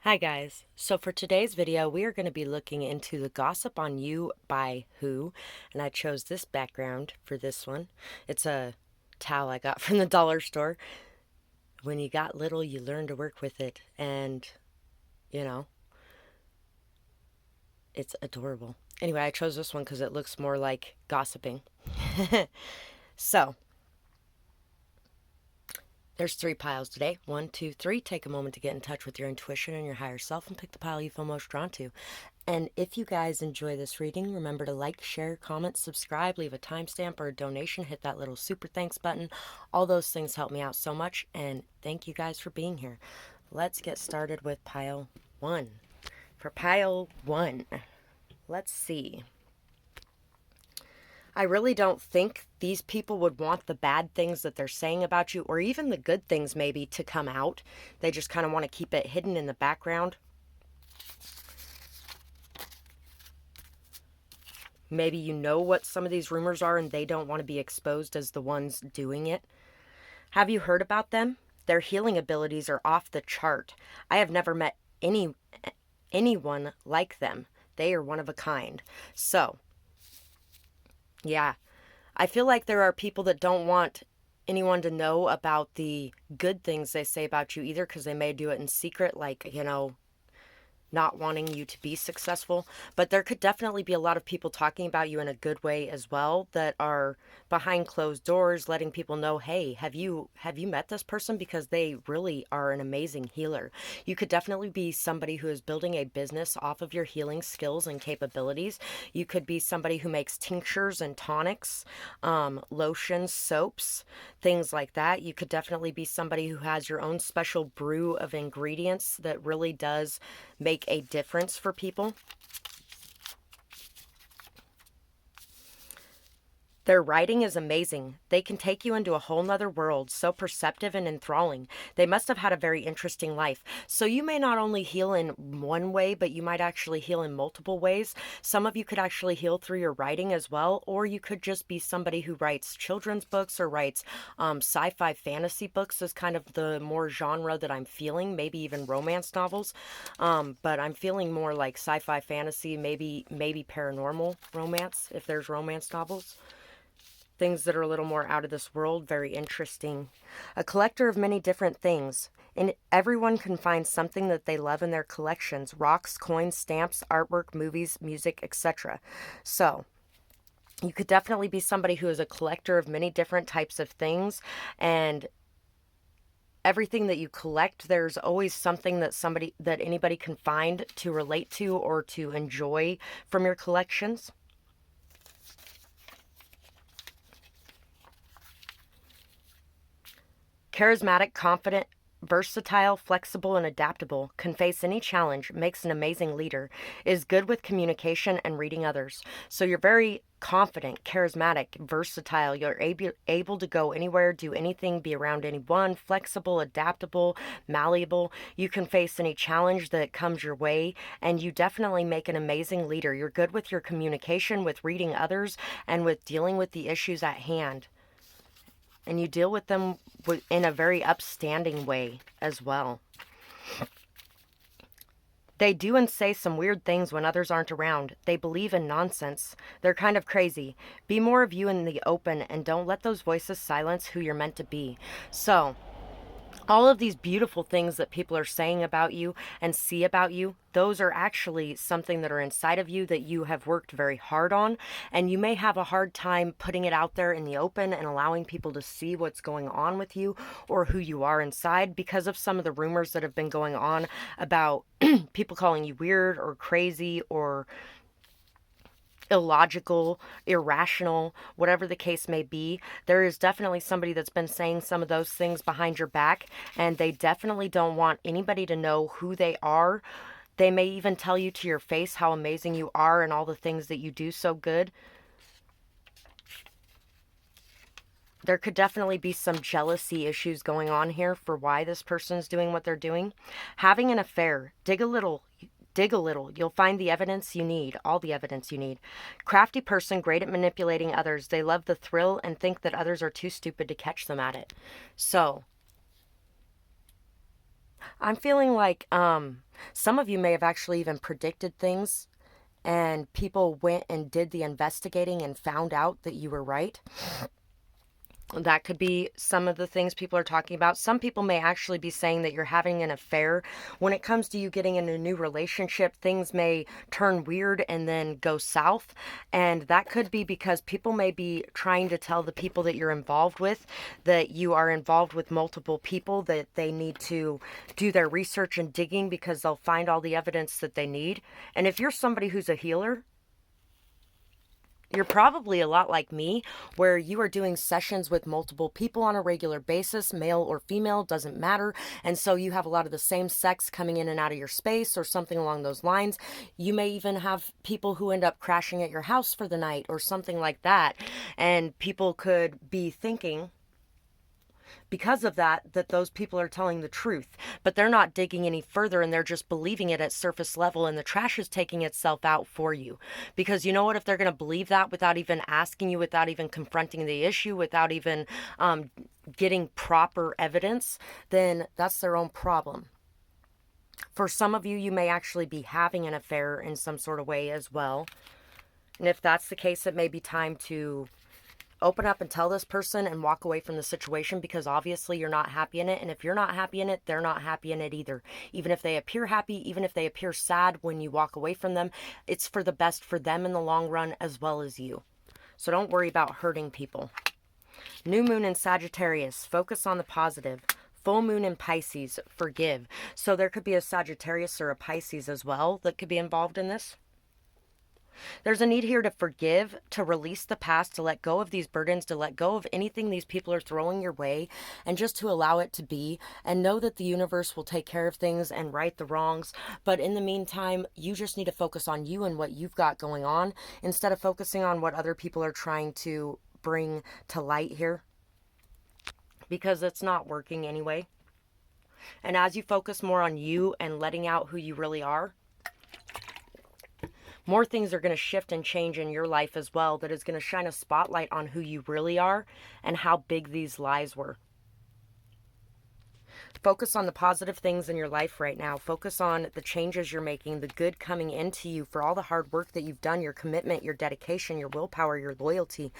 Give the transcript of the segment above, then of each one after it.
Hi guys. So for today's video, we are going to be looking into the Gossip on You by Who, and I chose this background for this one. It's a towel I got from the dollar store. When you got little, you learn to work with it, and you know, it's adorable. Anyway, I chose this one because it looks more like gossiping. So, there's 3 piles today. 1, 2, 3. Take a moment to get in touch with your intuition and your higher self and pick the pile you feel most drawn to. And if you guys enjoy this reading, remember to like, share, comment, subscribe, leave a timestamp or a donation, hit that little super thanks button. All those things help me out so much, and thank you guys for being here. Let's get started with pile 1. For pile 1, let's see. I really don't think these people would want the bad things that they're saying about you, or even the good things maybe, to come out. They just kind of want to keep it hidden in the background. Maybe you know what some of these rumors are and they don't want to be exposed as the ones doing it. Have you heard about them? Their healing abilities are off the chart. I have never met anyone like them. They are one of a kind. So, yeah, I feel like there are people that don't want anyone to know about the good things they say about you either, because they may do it in secret, like, not wanting you to be successful. But there could definitely be a lot of people talking about you in a good way as well, that are behind closed doors, letting people know, hey, have you met this person? Because they really are an amazing healer. You could definitely be somebody who is building a business off of your healing skills and capabilities. You could be somebody who makes tinctures and tonics, lotions, soaps, things like that. You could definitely be somebody who has your own special brew of ingredients that really does make a difference for people. Their writing is amazing. They can take you into a whole nother world, so perceptive and enthralling. They must have had a very interesting life. So you may not only heal in one way, but you might actually heal in multiple ways. Some of you could actually heal through your writing as well, or you could just be somebody who writes children's books or writes sci-fi fantasy books is kind of the more genre that I'm feeling, maybe even romance novels. But I'm feeling more like sci-fi fantasy, maybe paranormal romance, if there's romance novels. Things that are a little more out of this world, very interesting. A collector of many different things. And everyone can find something that they love in their collections: rocks, coins, stamps, artwork, movies, music, etc. So, you could definitely be somebody who is a collector of many different types of things, and everything that you collect, there's always something that anybody can find to relate to or to enjoy from your collections. Charismatic, confident, versatile, flexible, and adaptable, can face any challenge, makes an amazing leader, is good with communication and reading others. So you're very confident, charismatic, versatile. You're able to go anywhere, do anything, be around anyone, flexible, adaptable, malleable. You can face any challenge that comes your way, and you definitely make an amazing leader. You're good with your communication, with reading others, and with dealing with the issues at hand. And you deal with them in a very upstanding way as well. They do and say some weird things when others aren't around. They believe in nonsense. They're kind of crazy. Be more of you in the open, and don't let those voices silence who you're meant to be. So, all of these beautiful things that people are saying about you and see about you, those are actually something that are inside of you that you have worked very hard on. And you may have a hard time putting it out there in the open and allowing people to see what's going on with you or who you are inside, because of some of the rumors that have been going on about people calling you weird or crazy or illogical, irrational, whatever the case may be. There is definitely somebody that's been saying some of those things behind your back, and they definitely don't want anybody to know who they are. They may even tell you to your face how amazing you are and all the things that you do so good. There could definitely be some jealousy issues going on here for why this person's doing what they're doing. Having an affair. Dig a little. Dig a little. You'll find the evidence you need, all the evidence you need. Crafty person, great at manipulating others. They love the thrill and think that others are too stupid to catch them at it. So, I'm feeling like some of you may have actually even predicted things and people went and did the investigating and found out that you were right. That could be some of the things people are talking about. Some people may actually be saying that you're having an affair. When it comes to you getting in a new relationship, things may turn weird and then go south. And that could be because people may be trying to tell the people that you're involved with that you are involved with multiple people, that they need to do their research and digging because they'll find all the evidence that they need. And if you're somebody who's a healer, you're probably a lot like me, where you are doing sessions with multiple people on a regular basis, male or female, doesn't matter. And so you have a lot of the same sex coming in and out of your space or something along those lines. You may even have people who end up crashing at your house for the night or something like that. And people could be thinking, because of that, that those people are telling the truth, but they're not digging any further and they're just believing it at surface level, and the trash is taking itself out for you. Because you know what, if they're going to believe that without even asking you, without even confronting the issue, without even getting proper evidence, then that's their own problem. For some of you, you may actually be having an affair in some sort of way as well. And if that's the case, it may be time to open up and tell this person and walk away from the situation, because obviously you're not happy in it. And if you're not happy in it, they're not happy in it either. Even if they appear happy, even if they appear sad when you walk away from them, it's for the best for them in the long run as well as you. So don't worry about hurting people. New moon in Sagittarius, focus on the positive. Full moon in Pisces, forgive. So there could be a Sagittarius or a Pisces as well that could be involved in this. There's a need here to forgive, to release the past, to let go of these burdens, to let go of anything these people are throwing your way, and just to allow it to be, and know that the universe will take care of things and right the wrongs. But in the meantime, you just need to focus on you and what you've got going on instead of focusing on what other people are trying to bring to light here, because it's not working anyway. And as you focus more on you and letting out who you really are, more things are going to shift and change in your life as well, that is going to shine a spotlight on who you really are and how big these lies were. Focus on the positive things in your life right now. Focus on the changes you're making, the good coming into you for all the hard work that you've done, your commitment, your dedication, your willpower, your loyalty.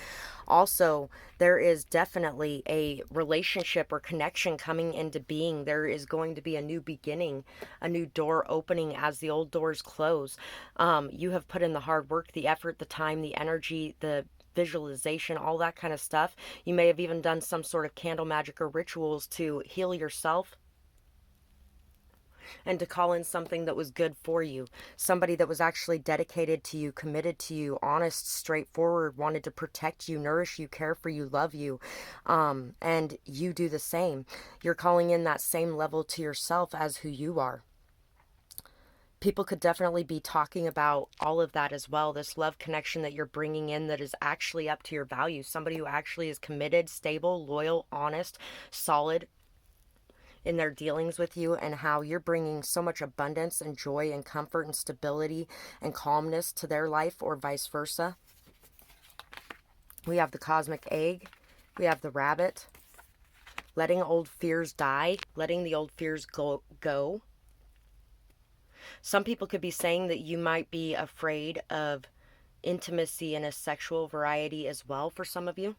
Also, there is definitely a relationship or connection coming into being. There is going to be a new beginning, a new door opening as the old doors close. You have put in the hard work, the effort, the time, the energy, the visualization, all that kind of stuff. You may have even done some sort of candle magic or rituals to heal yourself and to call in something that was good for you. Somebody that was actually dedicated to you, committed to you, honest, straightforward, wanted to protect you, nourish you, care for you, love you. And you do the same. You're calling in that same level to yourself as who you are. People could definitely be talking about all of that as well. This love connection that you're bringing in that is actually up to your values. Somebody who actually is committed, stable, loyal, honest, solid in their dealings with you, and how you're bringing so much abundance and joy and comfort and stability and calmness to their life, or vice versa. We have the cosmic egg. We have the rabbit. Letting old fears die. Letting the old fears go. Some people could be saying that you might be afraid of intimacy in a sexual variety as well for some of you.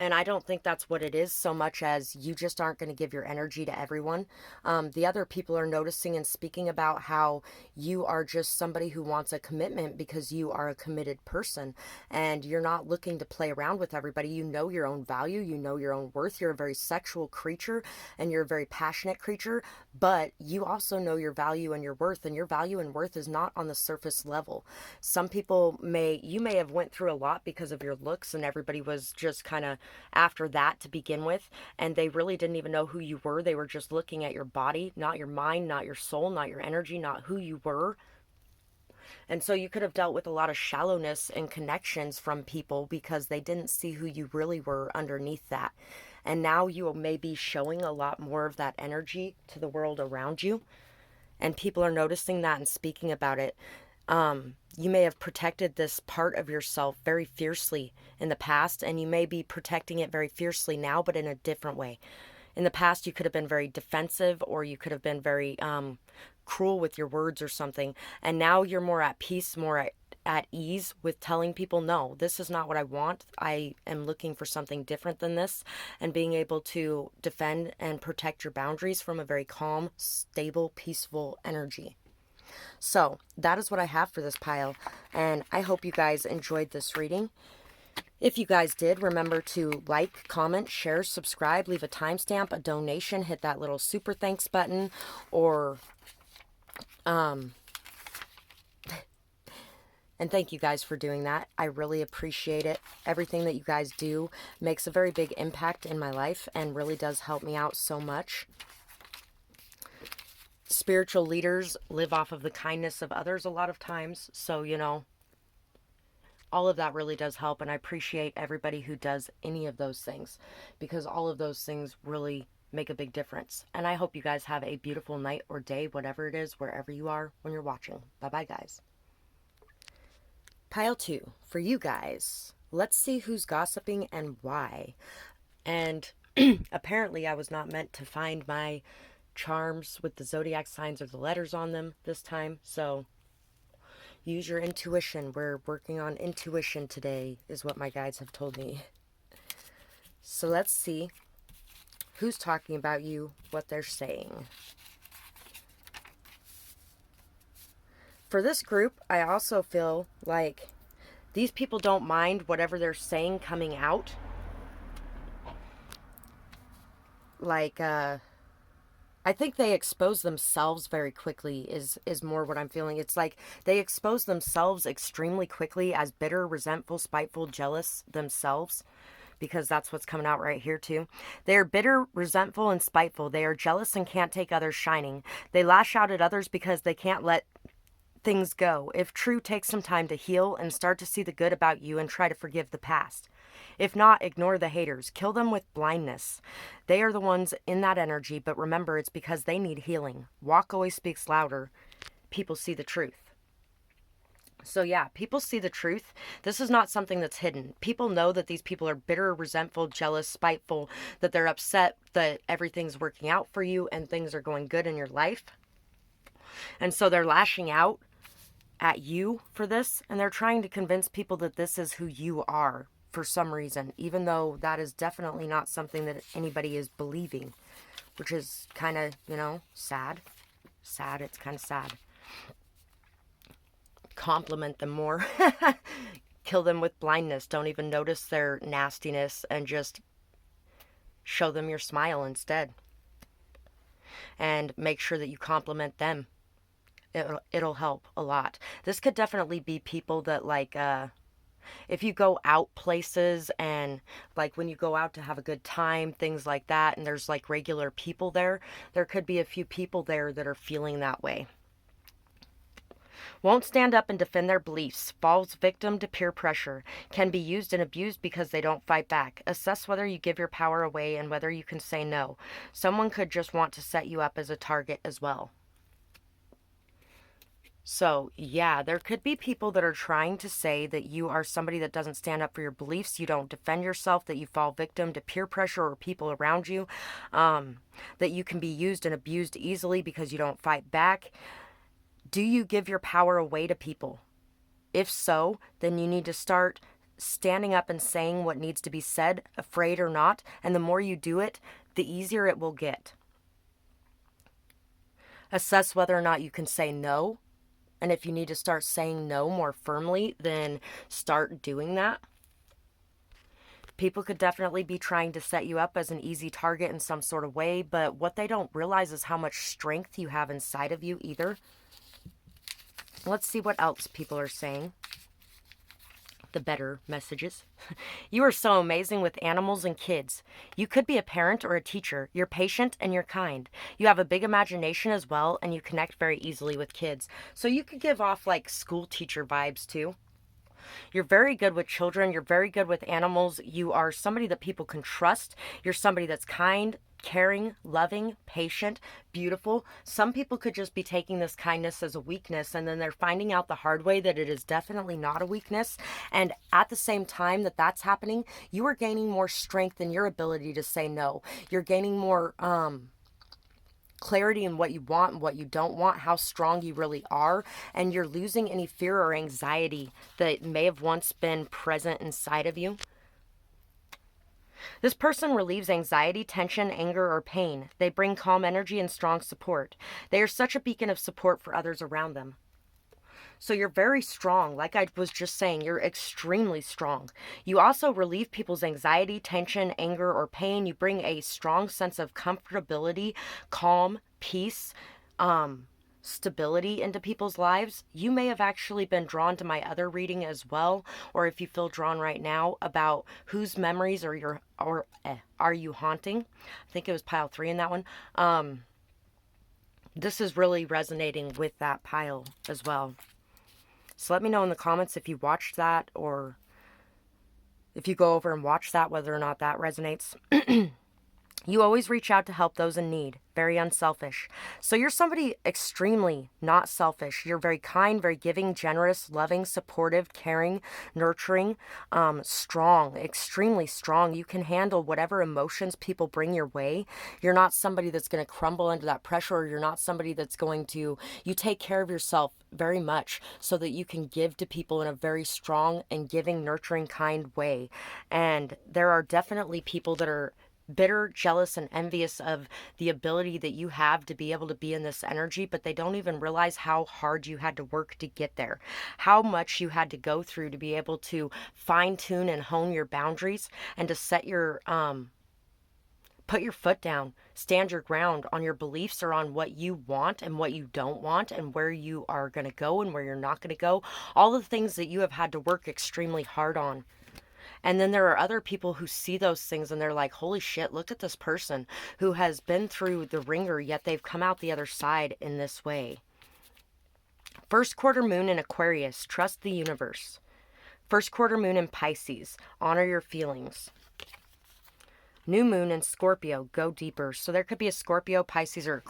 And I don't think that's what it is so much as you just aren't going to give your energy to everyone. The other people are noticing and speaking about how you are just somebody who wants a commitment because you are a committed person and you're not looking to play around with everybody. You know your own value, you know your own worth. You're a very sexual creature and you're a very passionate creature, but you also know your value and your worth, and your value and worth is not on the surface level. Some people you may have went through a lot because of your looks, and everybody was just kind of after that to begin with, and they really didn't even know who you were. They were just looking at your body, not your mind, not your soul, not your energy, not who you were. And so you could have dealt with a lot of shallowness and connections from people because they didn't see who you really were underneath that. And now you may be showing a lot more of that energy to the world around you, and people are noticing that and speaking about it. You may have protected this part of yourself very fiercely in the past, and you may be protecting it very fiercely now, but in a different way. In the past, you could have been very defensive, or you could have been very cruel with your words or something. And now you're more at peace, more at ease with telling people, no, this is not what I want. I am looking for something different than this, and being able to defend and protect your boundaries from a very calm, stable, peaceful energy. So that is what I have for this pile, and I hope you guys enjoyed this reading. If you guys did, remember to like, comment, share, subscribe, leave a timestamp, a donation, hit that little super thanks button, or and thank you guys for doing that. I really appreciate it. Everything that you guys do makes a very big impact in my life and really does help me out so much. Spiritual leaders live off of the kindness of others a lot of times. So, all of that really does help. And I appreciate everybody who does any of those things, because all of those things really make a big difference. And I hope you guys have a beautiful night or day, whatever it is, wherever you are when you're watching. Bye-bye, guys. Pile 2, for you guys. Let's see who's gossiping and why. And apparently I was not meant to find my charms with the zodiac signs or the letters on them this time, so use your intuition. We're working on intuition today, is what my guides have told me. So let's see who's talking about you, what they're saying. For this group, I also feel like these people don't mind whatever they're saying coming out. Like, I think they expose themselves very quickly is more what I'm feeling. It's like they expose themselves extremely quickly as bitter, resentful, spiteful, jealous themselves, because that's what's coming out right here too. They are bitter, resentful, and spiteful. They are jealous and can't take others shining. They lash out at others because they can't let things go. If true, take some time to heal and start to see the good about you and try to forgive the past. If not, ignore the haters. Kill them with blindness. They are the ones in that energy, but remember, it's because they need healing. Walk always speaks louder. People see the truth. So yeah, people see the truth. This is not something that's hidden. People know that these people are bitter, resentful, jealous, spiteful, that they're upset that everything's working out for you and things are going good in your life. And so they're lashing out at you for this, and they're trying to convince people that this is who you are for some reason, even though that is definitely not something that anybody is believing, which is kind of, sad. It's kind of sad. Compliment them more. Kill them with blindness. Don't even notice their nastiness and just show them your smile instead. And make sure that you compliment them. It'll help a lot. This could definitely be people that if you go out places and when you go out to have a good time, things like that, and there's regular people there could be a few people there that are feeling that way. Won't stand up and defend their beliefs. Falls victim to peer pressure. Can be used and abused because they don't fight back. Assess whether you give your power away and whether you can say no. Someone could just want to set you up as a target as well. So, yeah, there could be people that are trying to say that you are somebody that doesn't stand up for your beliefs, you don't defend yourself, that you fall victim to peer pressure or people around you, that you can be used and abused easily because you don't fight back. Do you give your power away to people? If so, then you need to start standing up and saying what needs to be said, afraid or not, and the more you do it, the easier it will get. Assess whether or not you can say no. And if you need to start saying no more firmly, then start doing that. People could definitely be trying to set you up as an easy target in some sort of way, but what they don't realize is how much strength you have inside of you either. Let's see what else people are saying. The better messages. You are so amazing with animals and kids. You could be a parent or a teacher. You're patient and you're kind. You have a big imagination as well, and you connect very easily with kids. So you could give off school teacher vibes too. You're very good with children. You're very good with animals. You are somebody that people can trust. You're somebody that's kind, caring, loving, patient, beautiful. Some people could just be taking this kindness as a weakness, and then they're finding out the hard way that it is definitely not a weakness. And at the same time that that's happening, you are gaining more strength in your ability to say no. You're gaining more clarity in what you want and what you don't want, how strong you really are, and you're losing any fear or anxiety that may have once been present inside of you. This person relieves anxiety, tension, anger, or pain. They bring calm energy and strong support. They are such a beacon of support for others around them. So you're very strong. Like I was just saying, you're extremely strong. You also relieve people's anxiety, tension, anger, or pain. You bring a strong sense of comfortability, calm, peace, stability into people's lives. You may have actually been drawn to my other reading as well, or if you feel drawn right now, about whose memories are you haunting. I think it was pile 3 in that one. This is really resonating with that pile as well. So let me know in the comments if you watched that, or if you go over and watch that, whether or not that resonates. You always reach out to help those in need. Very unselfish. So you're somebody extremely not selfish. You're very kind, very giving, generous, loving, supportive, caring, nurturing, strong, extremely strong. You can handle whatever emotions people bring your way. You're not somebody that's going to crumble under that pressure, or you're not somebody that's going to, you take care of yourself very much so that you can give to people in a very strong and giving, nurturing, kind way. And there are definitely people that are bitter, jealous, and envious of the ability that you have to be able to be in this energy, but they don't even realize how hard you had to work to get there, how much you had to go through to be able to fine tune and hone your boundaries, and to set your put your foot down, stand your ground on your beliefs, or on what you want and what you don't want, and where you are going to go and where you're not going to go. All the things that you have had to work extremely hard on. And then there are other people who see those things and they're like, holy shit, look at this person who has been through the ringer, yet they've come out the other side in this way. First quarter moon in Aquarius, trust the universe. First quarter moon in Pisces, honor your feelings. New moon in Scorpio, go deeper. So there could be a Scorpio, Pisces, or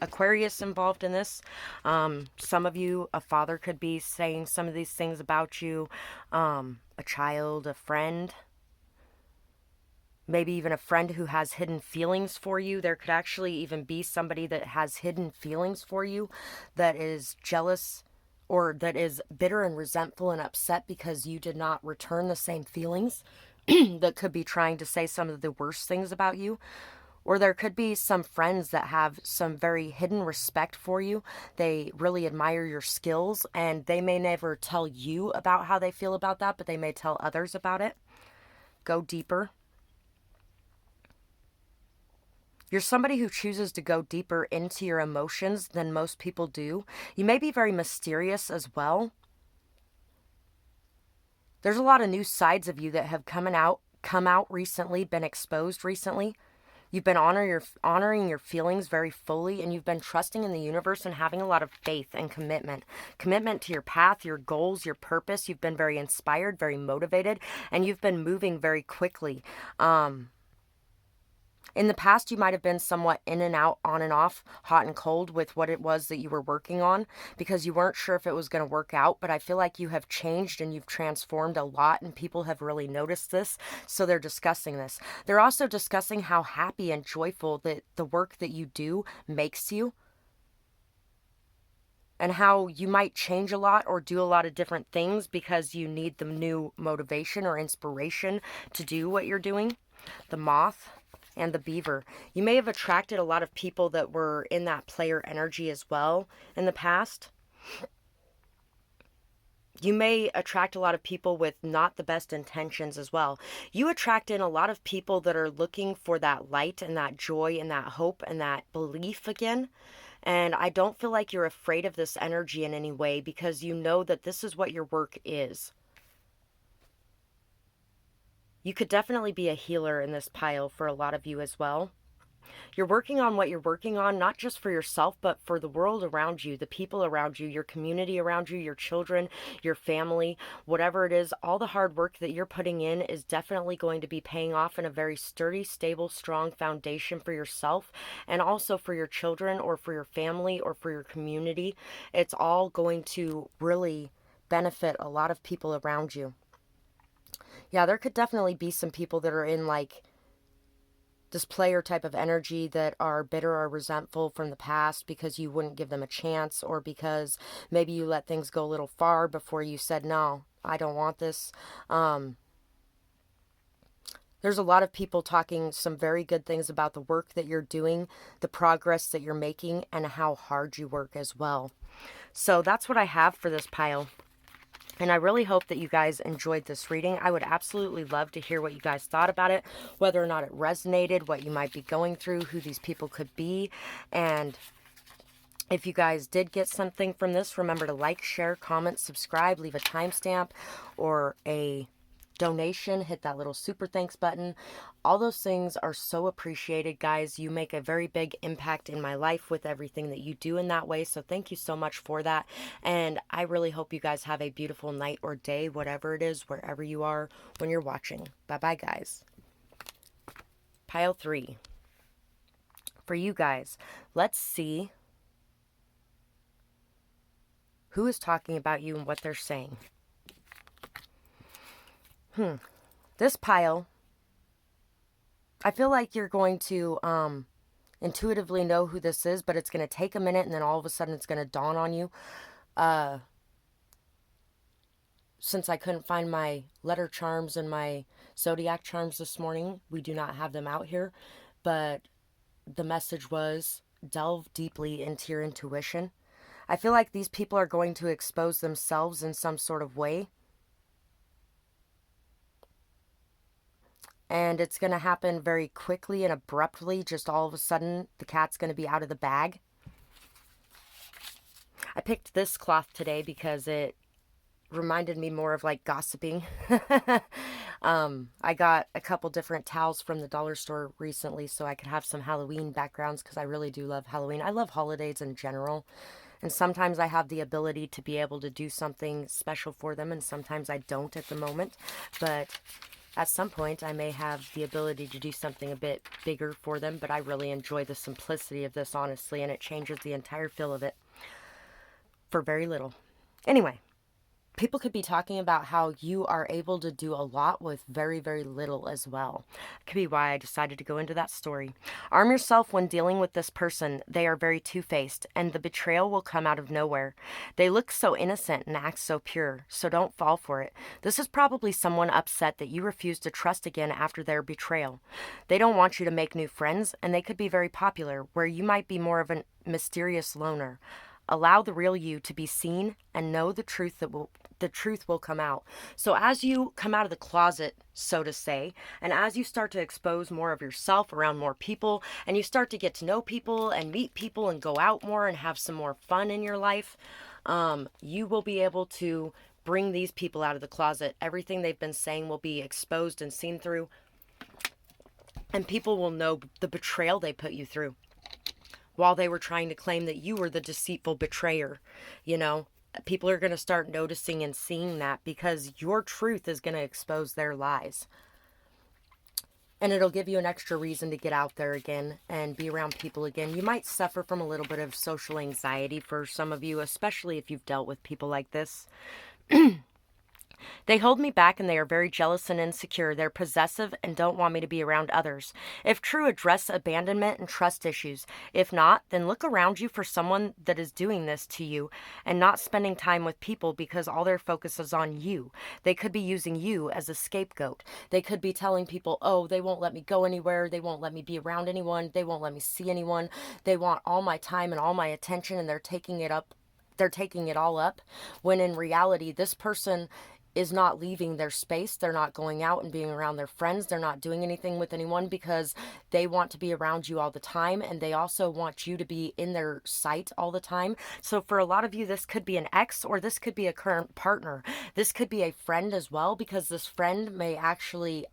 Aquarius involved in this. Some of you, a father could be saying some of these things about you. A child, a friend. Maybe even a friend who has hidden feelings for you. There could actually even be somebody that has hidden feelings for you, that is jealous, or that is bitter and resentful and upset because you did not return the same feelings. That could be trying to say some of the worst things about you. Or there could be some friends that have some very hidden respect for you. They really admire your skills, and they may never tell you about how they feel about that, but they may tell others about it. Go deeper. You're somebody who chooses to go deeper into your emotions than most people do. You may be very mysterious as well. There's a lot of new sides of you that have come out recently, been exposed recently. You've been honoring your feelings very fully, and you've been trusting in the universe and having a lot of faith and commitment. Commitment to your path, your goals, your purpose. You've been very inspired, very motivated, and you've been moving very quickly. In the past, you might have been somewhat in and out, on and off, hot and cold with what it was that you were working on, because you weren't sure if it was going to work out. But I feel like you have changed and you've transformed a lot, and people have really noticed this. So they're discussing this. They're also discussing how happy and joyful that the work that you do makes you, and how you might change a lot or do a lot of different things because you need the new motivation or inspiration to do what you're doing. The moth and the beaver. You may have attracted a lot of people that were in that player energy as well in the past. You may attract a lot of people with not the best intentions as well. You attract in a lot of people that are looking for that light and that joy and that hope and that belief again. And I don't feel like you're afraid of this energy in any way, because you know that this is what your work is. You could definitely be a healer in this pile for a lot of you as well. You're working on what you're working on, not just for yourself, but for the world around you, the people around you, your community around you, your children, your family, whatever it is. All the hard work that you're putting in is definitely going to be paying off in a very sturdy, stable, strong foundation for yourself and also for your children or for your family or for your community. It's all going to really benefit a lot of people around you. Yeah, there could definitely be some people that are in like this player type of energy that are bitter or resentful from the past because you wouldn't give them a chance, or because maybe you let things go a little far before you said, no, I don't want this. There's a lot of people talking some very good things about the work that you're doing, the progress that you're making, and how hard you work as well. So that's what I have for this pile. And I really hope that you guys enjoyed this reading. I would absolutely love to hear what you guys thought about it, whether or not it resonated, what you might be going through, who these people could be. And if you guys did get something from this, remember to like, share, comment, subscribe, leave a timestamp or a donation, hit that little super thanks button. All those things are so appreciated, guys. You make a very big impact in my life with everything that you do in that way, so thank you so much for that. And I really hope you guys have a beautiful night or day, whatever it is, wherever you are when you're watching. Bye bye, guys. Pile 3 for you guys. Let's see who is talking about you and what they're saying. This pile, I feel like you're going to intuitively know who this is, but it's going to take a minute, and then all of a sudden it's going to dawn on you. Since I couldn't find my letter charms and my zodiac charms this morning, we do not have them out here, but the message was delve deeply into your intuition. I feel like these people are going to expose themselves in some sort of way. And it's going to happen very quickly and abruptly. Just all of a sudden, the cat's going to be out of the bag. I picked this cloth today because it reminded me more of like gossiping. I got a couple different towels from the dollar store recently so I could have some Halloween backgrounds because I really do love Halloween. I love holidays in general. And sometimes I have the ability to be able to do something special for them, and sometimes I don't at the moment. But at some point, I may have the ability to do something a bit bigger for them, but I really enjoy the simplicity of this, honestly, and it changes the entire feel of it for very little. Anyway, people could be talking about how you are able to do a lot with very, very little as well. Could be why I decided to go into that story. Arm yourself when dealing with this person. They are very two-faced, and the betrayal will come out of nowhere. They look so innocent and act so pure, so don't fall for it. This is probably someone upset that you refuse to trust again after their betrayal. They don't want you to make new friends, and they could be very popular, where you might be more of a mysterious loner. Allow the real you to be seen and know the truth will come out. So as you come out of the closet, so to say, and as you start to expose more of yourself around more people, and you start to get to know people and meet people and go out more and have some more fun in your life, you will be able to bring these people out of the closet. Everything they've been saying will be exposed and seen through, and people will know the betrayal they put you through while they were trying to claim that you were the deceitful betrayer. You know, people are going to start noticing and seeing that because your truth is going to expose their lies. And it'll give you an extra reason to get out there again and be around people again. You might suffer from a little bit of social anxiety for some of you, especially if you've dealt with people like this. They hold me back and they are very jealous and insecure. They're possessive and don't want me to be around others. If true, address abandonment and trust issues. If not, then look around you for someone that is doing this to you and not spending time with people because all their focus is on you. They could be using you as a scapegoat. They could be telling people, oh, they won't let me go anywhere. They won't let me be around anyone. They won't let me see anyone. They want all my time and all my attention, and they're taking it up. They're taking it all up, when in reality, this person is not leaving their space. They're not going out and being around their friends. They're not doing anything with anyone because they want to be around you all the time, and they also want you to be in their sight all the time. So for a lot of you, this could be an ex, or this could be a current partner. This could be a friend as well, because this friend may actually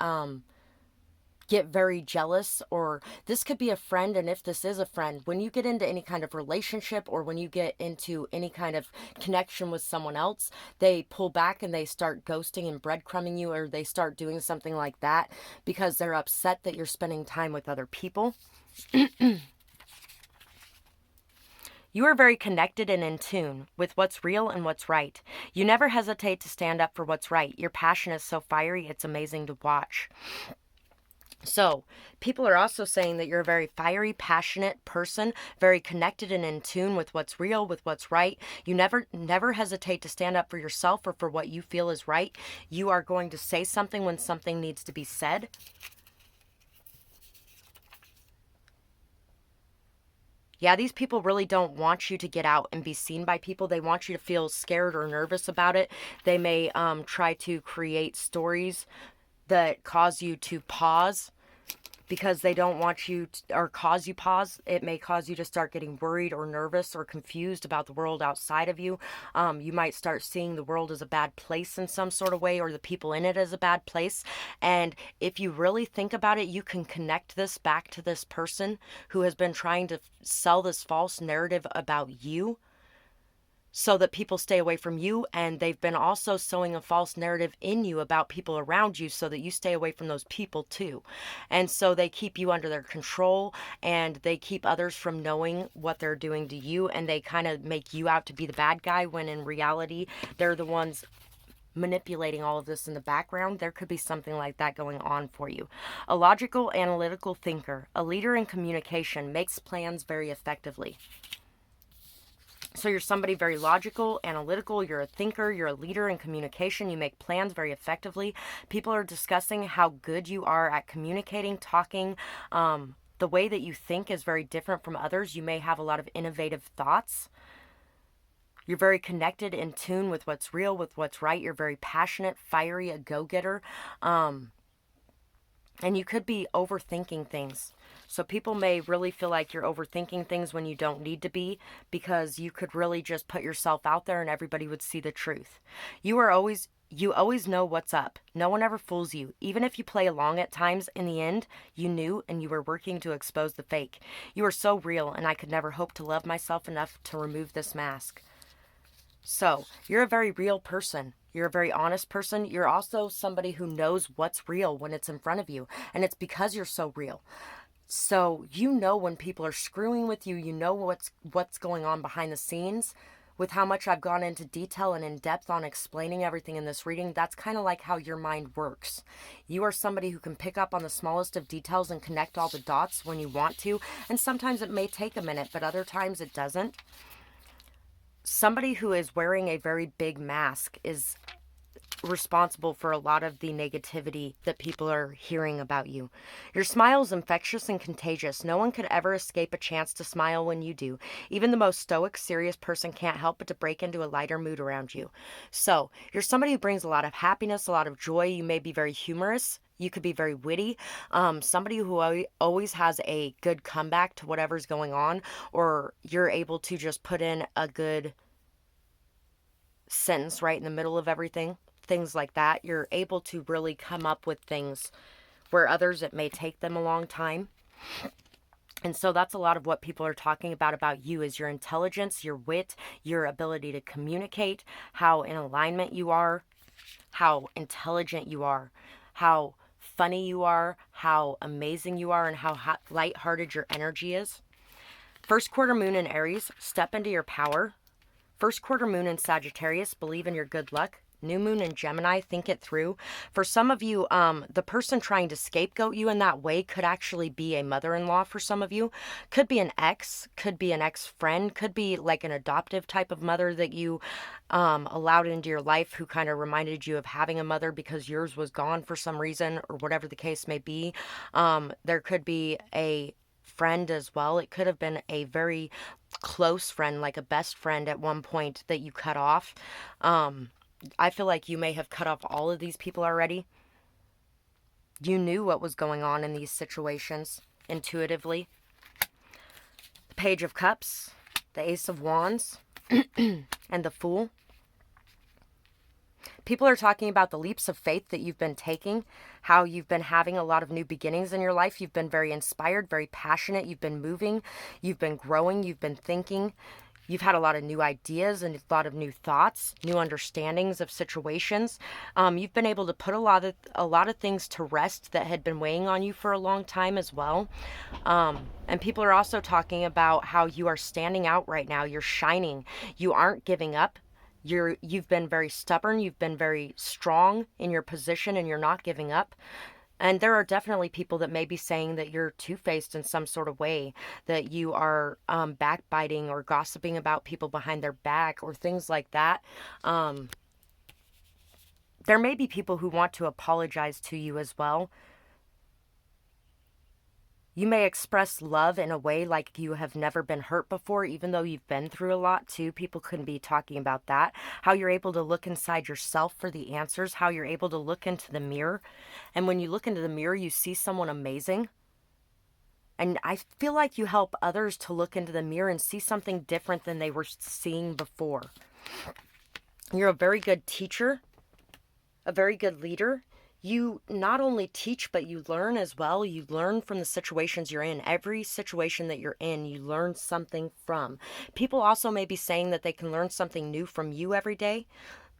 get very jealous, or this could be a friend. And if this is a friend, when you get into any kind of relationship or when you get into any kind of connection with someone else, they pull back and they start ghosting and breadcrumbing you, or they start doing something like that because they're upset that you're spending time with other people. You are very connected and in tune with what's real and what's right. You never hesitate to stand up for what's right. Your passion is so fiery, it's amazing to watch. So, people are also saying that you're a very fiery, passionate person, very connected and in tune with what's real, with what's right. You never hesitate to stand up for yourself or for what you feel is right. You are going to say something when something needs to be said. Yeah, these people really don't want you to get out and be seen by people. They want you to feel scared or nervous about it. They may try to create stories that cause you to pause because they don't want you to, or cause you pause. It may cause you to start getting worried or nervous or confused about the world outside of you. You might start seeing the world as a bad place in some sort of way, or the people in it as a bad place. And if you really think about it, you can connect this back to this person who has been trying to sell this false narrative about you, so that people stay away from you. And they've been also sowing a false narrative in you about people around you so that you stay away from those people too. And so they keep you under their control, and they keep others from knowing what they're doing to you, and they kind of make you out to be the bad guy when in reality they're the ones manipulating all of this in the background. There could be something like that going on for you. A logical, analytical thinker, a leader in communication, makes plans very effectively. So you're somebody very logical, analytical, you're a thinker, you're a leader in communication, you make plans very effectively. People are discussing how good you are at communicating, talking. The way that you think is very different from others. You may have a lot of innovative thoughts. You're very connected, in tune with what's real, with what's right. You're very passionate, fiery, a go-getter. And you could be overthinking things. So people may really feel like you're overthinking things when you don't need to be, because you could really just put yourself out there and everybody would see the truth. You always know what's up. No one ever fools you. Even if you play along at times, in the end, you knew and you were working to expose the fake. You are so real, and I could never hope to love myself enough to remove this mask. So, you're a very real person. You're a very honest person. You're also somebody who knows what's real when it's in front of you. And it's because you're so real. So, you know when people are screwing with you. You know what's going on behind the scenes. With how much I've gone into detail and in depth on explaining everything in this reading, that's kind of like how your mind works. You are somebody who can pick up on the smallest of details and connect all the dots when you want to. And sometimes it may take a minute, but other times it doesn't. Somebody who is wearing a very big mask is responsible for a lot of the negativity that people are hearing about you. Your smile is infectious and contagious. No one could ever escape a chance to smile when you do. Even the most stoic, serious person can't help but to break into a lighter mood around you. So, you're somebody who brings a lot of happiness, a lot of joy. You may be very humorous. You could be very witty. Somebody who always has a good comeback to whatever's going on, or you're able to just put in a good sentence right in the middle of everything. Things like that. You're able to really come up with things where others, it may take them a long time. And so that's a lot of what people are talking about you, is your intelligence, your wit, your ability to communicate, how in alignment you are, how intelligent you are, how funny you are, how amazing you are, and how lighthearted your energy is. First quarter moon in Aries, step into your power. First quarter moon in Sagittarius, believe in your good luck. New moon in Gemini, think it through. For some of you, the person trying to scapegoat you in that way could actually be a mother-in-law for some of you. Could be an ex, could be an ex-friend, could be like an adoptive type of mother that you allowed into your life, who kind of reminded you of having a mother because yours was gone for some reason, or whatever the case may be. There could be a friend as well. It could have been a very close friend, like a best friend at one point that you cut off. I feel like you may have cut off all of these people already. You knew what was going on in these situations intuitively. The Page of Cups, the Ace of Wands, and the Fool. People are talking about the leaps of faith that you've been taking, how you've been having a lot of new beginnings in your life. You've been very inspired, very passionate. You've been moving, you've been growing, you've been thinking. You've had a lot of new ideas and a lot of new thoughts, new understandings of situations. You've been able to put a lot of things to rest that had been weighing on you for a long time as well. And people are also talking about how you are standing out right now. You're shining. You aren't giving up. You've been very stubborn. You've been very strong in your position, and you're not giving up. And there are definitely people that may be saying that you're two-faced in some sort of way, that you are backbiting or gossiping about people behind their back or things like that. Um, there may be people who want to apologize to you as well. You may express love in a way like you have never been hurt before, even though you've been through a lot too. People couldn't be talking about that. How you're able to look inside yourself for the answers, how you're able to look into the mirror. And when you look into the mirror, you see someone amazing. And I feel like you help others to look into the mirror and see something different than they were seeing before. You're a very good teacher, a very good leader. You not only teach, but you learn as well. You learn from the situations you're in. Every situation that you're in, you learn something from. People also may be saying that they can learn something new from you every day,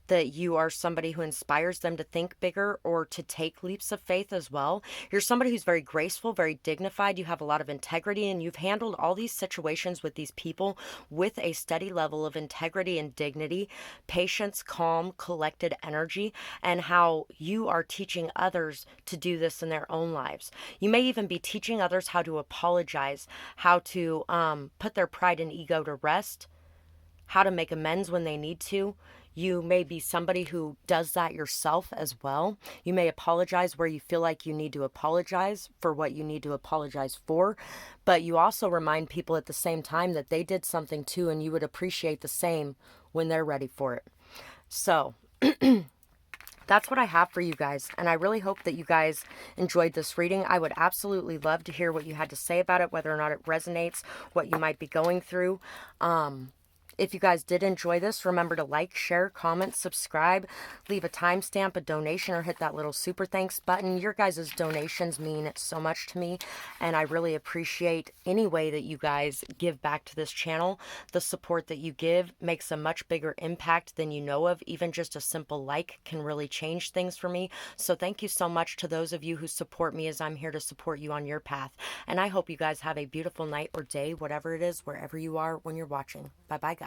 that you are somebody who inspires them to think bigger or to take leaps of faith as well. You're somebody who's very graceful, very dignified. You have a lot of integrity, and you've handled all these situations with these people with a steady level of integrity and dignity, patience, calm, collected energy, and how you are teaching others to do this in their own lives. You may even be teaching others how to apologize, how to put their pride and ego to rest, how to make amends when they need to. You may be somebody who does that yourself as well. You may apologize where you feel like you need to apologize for what you need to apologize for. But you also remind people at the same time that they did something too, and you would appreciate the same when they're ready for it. So that's what I have for you guys. And I really hope that you guys enjoyed this reading. I would absolutely love to hear what you had to say about it, whether or not it resonates, what you might be going through. If you guys did enjoy this, remember to like, share, comment, subscribe, leave a timestamp, a donation, or hit that little super thanks button. Your guys' donations mean so much to me, and I really appreciate any way that you guys give back to this channel. The support that you give makes a much bigger impact than you know of. Even just a simple like can really change things for me. So thank you so much to those of you who support me, as I'm here to support you on your path. And I hope you guys have a beautiful night or day, whatever it is, wherever you are when you're watching. Bye-bye, guys.